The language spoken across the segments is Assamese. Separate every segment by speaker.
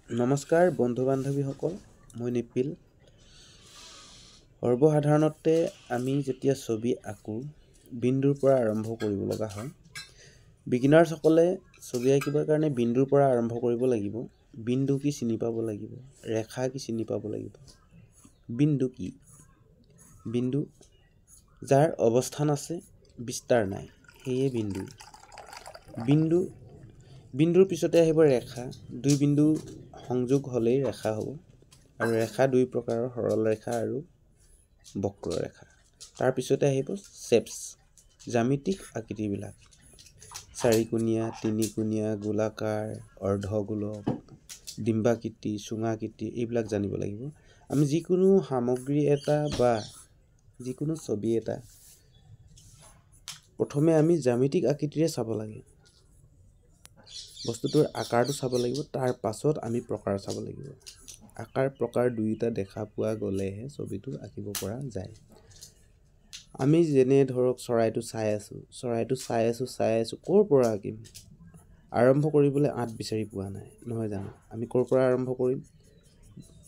Speaker 1: নমস্কাৰ বন্ধু বান্ধৱীসকল, মই নিপিল। সৰ্বসাধাৰণতে আমি যেতিয়া ছবি আঁকো বিন্দুৰ পৰা আৰম্ভ কৰিব লগা হয়। বিগিনাৰ্ছসকলে ছবি আঁকিবৰ কাৰণে বিন্দুৰ পৰা আৰম্ভ কৰিব লাগিব। বিন্দু কি চিনি পাব লাগিব, ৰেখা কি চিনি পাব লাগিব। বিন্দু কি? বিন্দু যাৰ অৱস্থান আছে বিস্তাৰ নাই, সেয়ে বিন্দু। বিন্দুৰ পিছতে আহিব ৰেখা। দুই বিন্দু সংযোগ হ'লেই ৰেখা হ'ব, আৰু ৰেখা দুই প্ৰকাৰৰ, সৰল ৰেখা আৰু বক্ৰৰেখা। তাৰ পিছতে আহিব শ্বেপছ, জ্যামিতিক আকৃতিবিলাক, চাৰিকোণীয়া, তিনিকোণীয়া, গোলাকাৰ, অৰ্ধগোলক, ডিম্বাকৃতি, চুঙাকৃতি, এইবিলাক জানিব লাগিব। আমি যিকোনো সামগ্ৰী এটা বা যিকোনো ছবি এটা প্ৰথমে আমি জ্যামিতিক আকৃতিৰে চাব লাগে। বস্তুটোৰ আকাৰটো চাব লাগিব, তাৰ পাছত আমি প্ৰকাৰ চাব লাগিব। আকাৰ প্ৰকাৰ দুয়োটা দেখা পোৱা গ'লেহে ছবিটো আঁকিব পৰা যায়। আমি যেনে ধৰক চৰাইটো চাই আছোঁ, ক'ৰ পৰা আঁকিম? আৰম্ভ কৰিবলৈ আঁত বিচাৰি পোৱা নাই, নহয় জানো? আমি ক'ৰ পৰা আৰম্ভ কৰিম?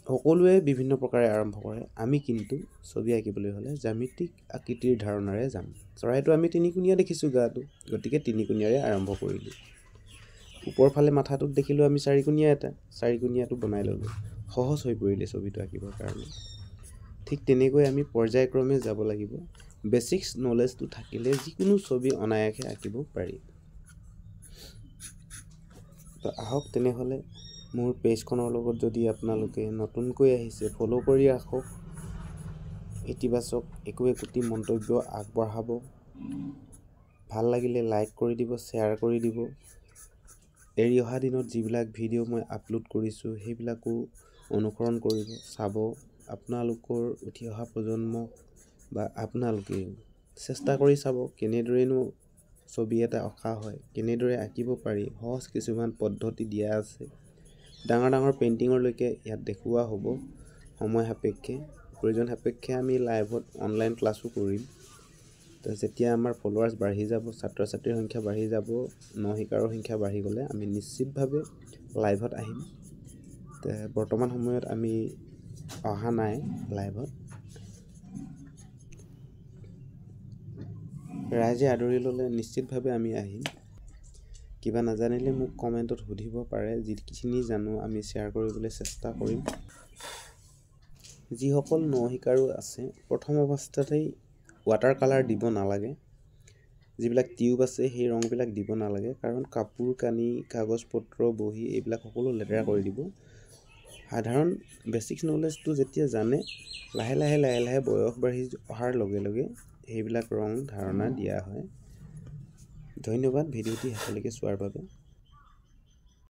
Speaker 1: সকলোৱে বিভিন্ন প্ৰকাৰে আৰম্ভ কৰে। আমি কিন্তু ছবি আঁকিবলৈ হ'লে জ্যামিতিক আকৃতিৰ ধাৰণাৰে যাম। চৰাইটো আমি তিনিকোণীয়া দেখিছোঁ গাটো, গতিকে তিনিকোণীয়াৰে আৰম্ভ কৰিলোঁ। ওপৰ ফালে মাথাটোত দেখিলোঁ আমি চাৰিকোণীয়াটো বনাই ল'লোঁ। সহজ হৈ পৰিলে ছবিটো আঁকিবৰ কাৰণে। ঠিক তেনেকৈ আমি পৰ্যায়ক্ৰমে যাব লাগিব। বেছিক্স নলেজটো থাকিলে যিকোনো ছবি অনায়াসে আঁকিব পাৰি। তো আহক তেনেহ'লে মোৰ পেজখনৰ লগত যদি আপোনালোকে নতুনকৈ আহিছে, ফ'ল' কৰি ৰাখক। ইতিবাচক একোটি মন্তব্য আগবঢ়াব। ভাল লাগিলে লাইক কৰি দিব, শ্বেয়াৰ কৰি দিব। এৰি অহা দিনত যিবিলাক ভিডিঅ' মই আপলোড কৰিছোঁ সেইবিলাকো অনুসৰণ কৰিব, চাব। আপোনালোকৰ উঠি অহা প্ৰজন্মক বা আপোনালোকেও চেষ্টা কৰি চাব কেনেদৰেনো ছবি এটা অঁকা হয়, কেনেদৰে আঁকিব পাৰি। সহজ কিছুমান পদ্ধতি দিয়া আছে। ডাঙৰ পেইণ্টিঙৰলৈকে ইয়াত দেখুওৱা হ'ব। সময় সাপেক্ষে, প্ৰয়োজন সাপেক্ষে আমি লাইভত অনলাইন ক্লাছো কৰিম। তো যেতিয়া আমাৰ ফলোৱাৰ্ছ বাঢ়ি যাব, ছাত্ৰ ছাত্ৰীৰ সংখ্যা বাঢ়ি যাব, শিকাৰৰ সংখ্যা বাঢ়ি গ'লে আমি নিশ্চিতভাৱে লাইভত আহিম। বৰ্তমান সময়ত আমি অহা নাই লাইভত। ৰাইজে আদৰি ল'লে নিশ্চিতভাৱে আমি আহিম। কিবা নাজানিলে মোক কমেণ্টত সুধিব পাৰে। যিখিনি জানো আমি শ্বেয়াৰ কৰিবলৈ চেষ্টা কৰিম। যিসকল শিকাৰু আছে, প্ৰথম অৱস্থাতেই ৱাটাৰ কালাৰ দিব নালাগে। যিবিলাক টিউব আছে সেই ৰংবিলাক দিব নালাগে, কাৰণ কাপোৰ কানি, কাগজ পত্ৰ, বহী এইবিলাক সকলো লেতেৰা কৰি দিব। সাধাৰণ বেছিক্স নলেজটো যেতিয়া জানে, লাহে লাহে বয়স বাঢ়ি অহাৰ লগে লগে সেইবিলাক ৰং ধাৰণা দিয়া হয়। ধন্যবাদ ভিডিঅ'টি শেষলৈকে চোৱাৰ বাবে।